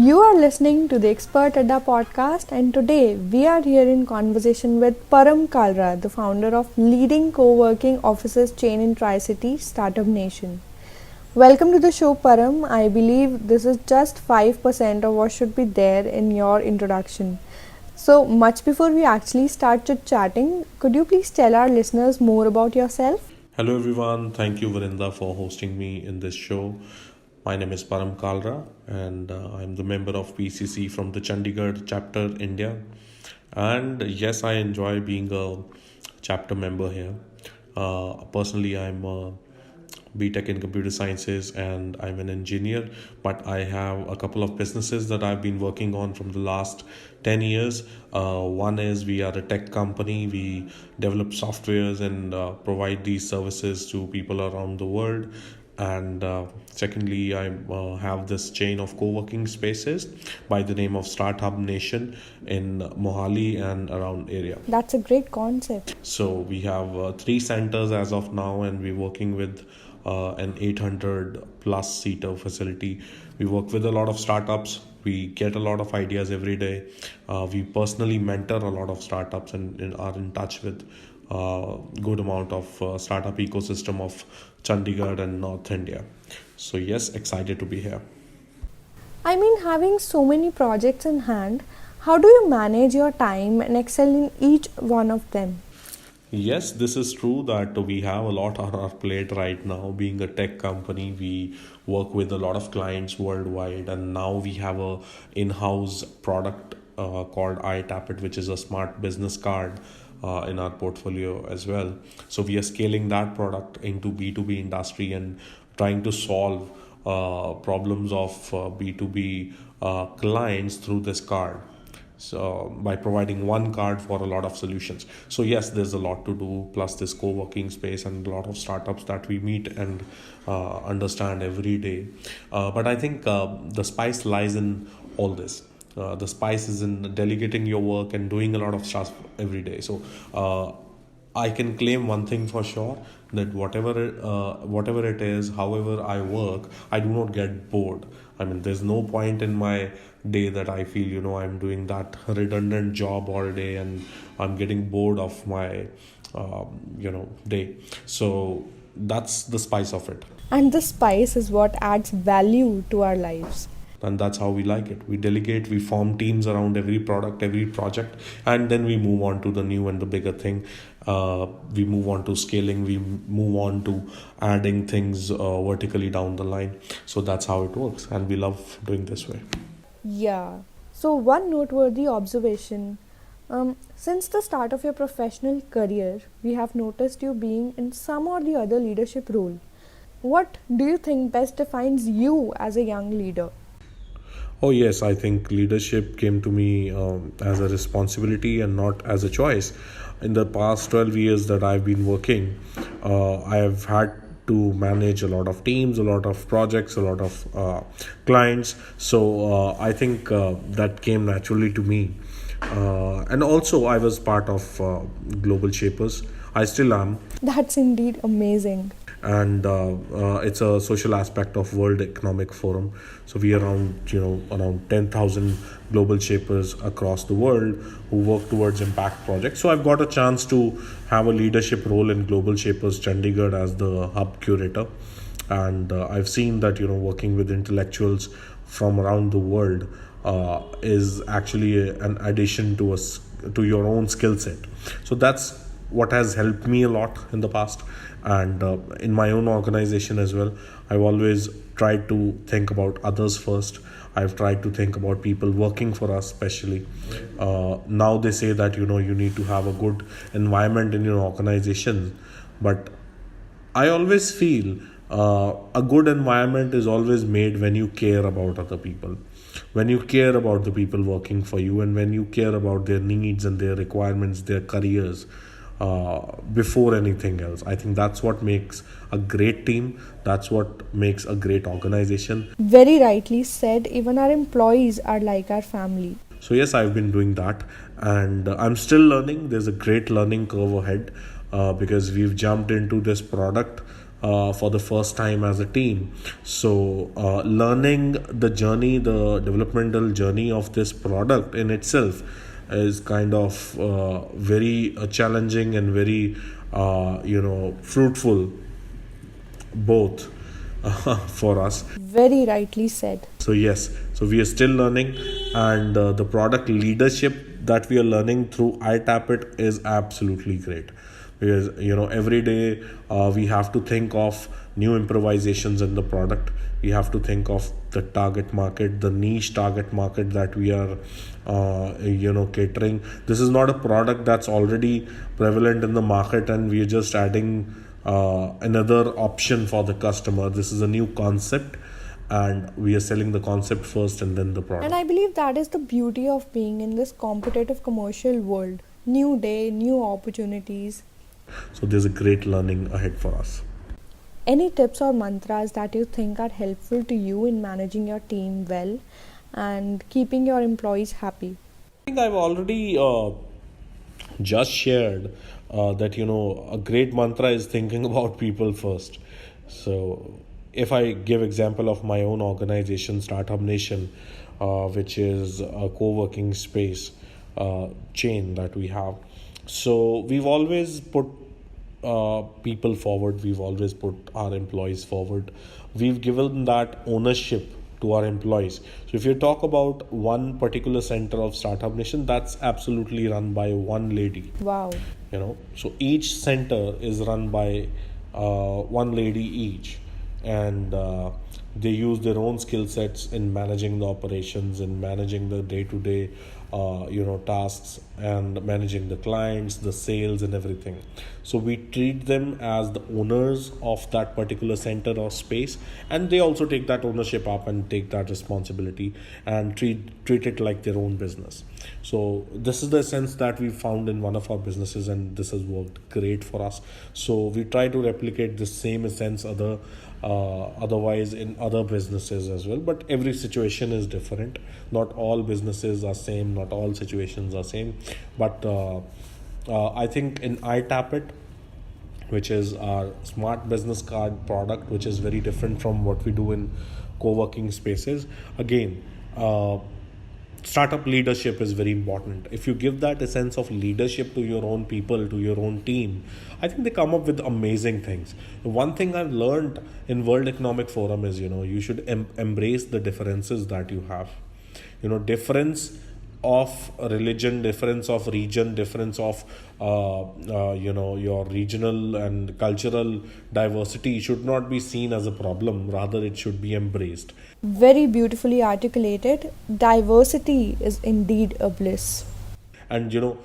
You are listening to the Expert Adda podcast, and today we are here in conversation with Param Kalra, the founder of leading co-working offices chain in Tri-City, Startup Nation. Welcome to the show, Param. I believe this is just 5% of what should be there in your introduction. So, much before we actually start chit-chatting, could you please tell our listeners more about yourself? Hello everyone, thank you Varinda for hosting me in this show. My name is Param Kalra and I'm the member of PCC from the Chandigarh chapter India. And yes, I enjoy being a chapter member here. Personally, I'm a BTech in computer sciences and I'm an engineer, but I have a couple of businesses that I've been working on from the last 10 years. One is we are a tech company. We develop softwares and provide these services to people around the world. And secondly, I have this chain of co-working spaces by the name of Startup Nation in Mohali and around area. That's a great concept. So we have three centers as of now, and we're working with an 800 plus seater facility. We work with a lot of startups. We get a lot of ideas every day. We personally mentor a lot of startups and are in touch with good amount of startup ecosystem of Chandigarh and North India. So yes, excited to be here. I mean, having so many projects in hand, how do you manage your time and excel in each one of them? Yes, this is true that we have a lot on our plate right now. Being a tech company, we work with a lot of clients worldwide, and now we have a in-house product called iTapit, which is a smart business card in our portfolio as well. So we are scaling that product into B2B industry and trying to solve problems of B2B clients through this card. So by providing one card for a lot of solutions. So yes, there's a lot to do, plus this co-working space and a lot of startups that we meet and understand every day. But I think the spice lies in all this. The spice is in delegating your work and doing a lot of stuff every day. So I can claim one thing for sure, that whatever it is, however I work, I do not get bored. I mean, there's no point in my day that I feel I'm doing that redundant job all day and I'm getting bored of my day. So that's the spice of it. And the spice is what adds value to our lives. And that's how we like it. We delegate, we form teams around every product, every project, and then we move on to the new and the bigger thing. We move on to scaling, we move on to adding things vertically down the line. So that's how it works, and we love doing this way. Yeah. So, one noteworthy observation. Since the start of your professional career, we have noticed you being in some or the other leadership role. What do you think best defines you as a young leader? Oh, yes, I think leadership came to me as a responsibility and not as a choice. In the past 12 years that I've been working, I have had to manage a lot of teams, a lot of projects, a lot of clients. So I think that came naturally to me. And also, I was part of Global Shapers. I still am. That's indeed amazing. And it's a social aspect of World Economic Forum. So we are around 10,000 global shapers across the world who work towards impact projects. So I've got a chance to have a leadership role in Global Shapers Chandigarh as the hub curator, and I've seen that working with intellectuals from around the world is actually an addition to us to your own skill set. So that's what has helped me a lot in the past, and in my own organization as well. I've always tried to think about others first. I've tried to think about people working for us, especially. Now they say that you need to have a good environment in your organization, but I always feel a good environment is always made when you care about other people, when you care about the people working for you, and when you care about their needs and their requirements, their careers, before anything else. I think that's what makes a great team. That's what makes a great organization. Very rightly said, even our employees are like our family. So yes, I've been doing that, and I'm still learning. There's a great learning curve ahead because we've jumped into this product for the first time as a team. So learning the journey, the developmental journey of this product in itself is kind of very challenging and very fruitful both for us. Very rightly said. So yes, so we are still learning, and the product leadership that we are learning through iTapit is absolutely great, because every day we have to think of new improvisations in the product. We have to think of the target market, the niche target market that we are catering. This is not a product that's already prevalent in the market and we are just adding another option for the customer. This is a new concept, and we are selling the concept first and then the product. And I believe that is the beauty of being in this competitive commercial world. New day, new opportunities. So there's a great learning ahead for us. Any tips or mantras that you think are helpful to you in managing your team well and keeping your employees happy? I think I've already just shared that a great mantra is thinking about people first. So if I give example of my own organization, Startup Nation, which is a co-working space chain that we have, so we've always put people forward. We've always put our employees forward. We've given that ownership to our employees. So if you talk about one particular center of Startup Nation, that's absolutely run by one lady. Wow. So each center is run by one lady each, and they use their own skill sets in managing the operations and managing the day-to-day tasks and managing the clients, the sales and everything. So we treat them as the owners of that particular center or space, and they also take that ownership up and take that responsibility and treat it like their own business. So this is the sense that we found in one of our businesses, and this has worked great for us. So we try to replicate the same sense otherwise in other businesses as well, but every situation is different. Not all businesses are same, not all situations are same, but I think in iTapit, which is our smart business card product, which is very different from what we do in co-working spaces, again, startup leadership is very important. If you give that a sense of leadership to your own people, to your own team, I think they come up with amazing things. One thing I've learned in World Economic Forum is, you should embrace the differences that you have. Difference of religion, difference of region, difference of your regional and cultural diversity should not be seen as a problem. Rather, it should be embraced. Very beautifully articulated. Diversity is indeed a bliss. And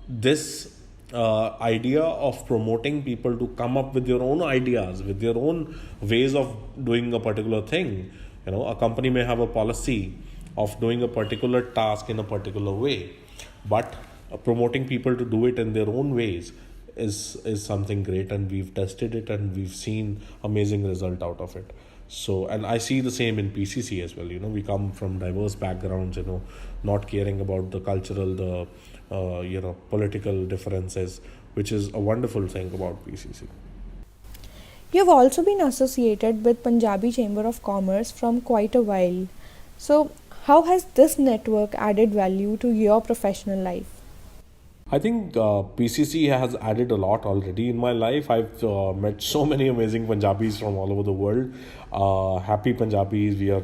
this idea of promoting people to come up with their own ideas, with their own ways of doing a particular thing. A company may have a policy of doing a particular task in a particular way, but promoting people to do it in their own ways is something great, and we've tested it and we've seen amazing result out of it. So, and I see the same in PCC as well. We come from diverse backgrounds, not caring about the cultural, the political differences, which is a wonderful thing about PCC. You've also been associated with Punjabi Chamber of Commerce from quite a while. So, how has this network added value to your professional life? I think PCC has added a lot already in my life. I've met so many amazing Punjabis from all over the world. Happy Punjabis. We are,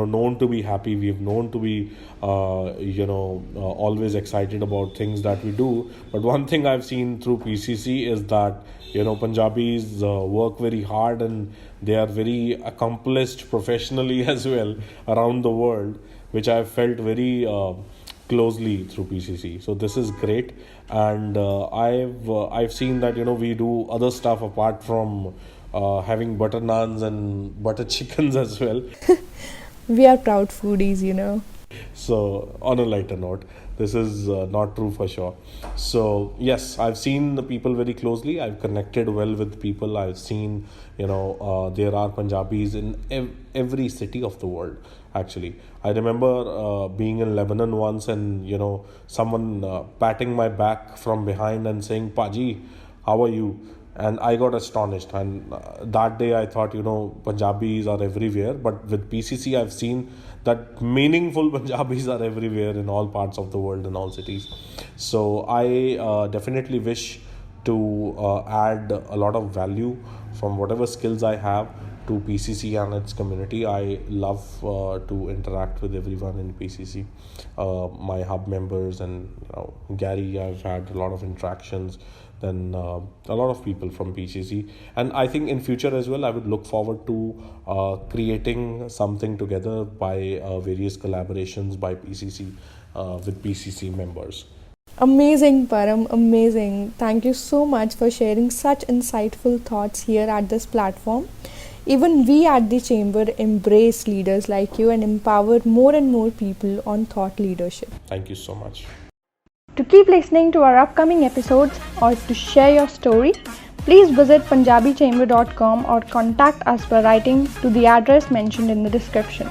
known to be happy. We have known to be, always excited about things that we do. But one thing I've seen through PCC is that, Punjabis work very hard, and they are very accomplished professionally as well around the world, which I've felt very closely through PCC. So this is great, and I've seen that we do other stuff apart from having butter naans and butter chickens as well. We are proud foodies. So on a lighter note, this is not true for sure. So yes, I've seen the people very closely. I've connected well with people. I've seen there are Punjabis in every city of the world. Actually, I remember being in Lebanon once, and someone patting my back from behind and saying, "Paji, how are you?" and I got astonished. And that day I thought, Punjabis are everywhere, but with PCC I've seen that meaningful Punjabis are everywhere in all parts of the world, in all cities. So I definitely wish to add a lot of value from whatever skills I have to PCC and its community. I love to interact with everyone in PCC, my hub members, and Gary. I've had a lot of interactions. Then a lot of people from PCC, and I think in future as well, I would look forward to creating something together by various collaborations by PCC with PCC members. Amazing, Param, amazing. Thank you so much for sharing such insightful thoughts here at this platform. Even we at the Chamber embrace leaders like you and empower more and more people on thought leadership. Thank you so much. To keep listening to our upcoming episodes or to share your story, please visit punjabichamber.com or contact us by writing to the address mentioned in the description.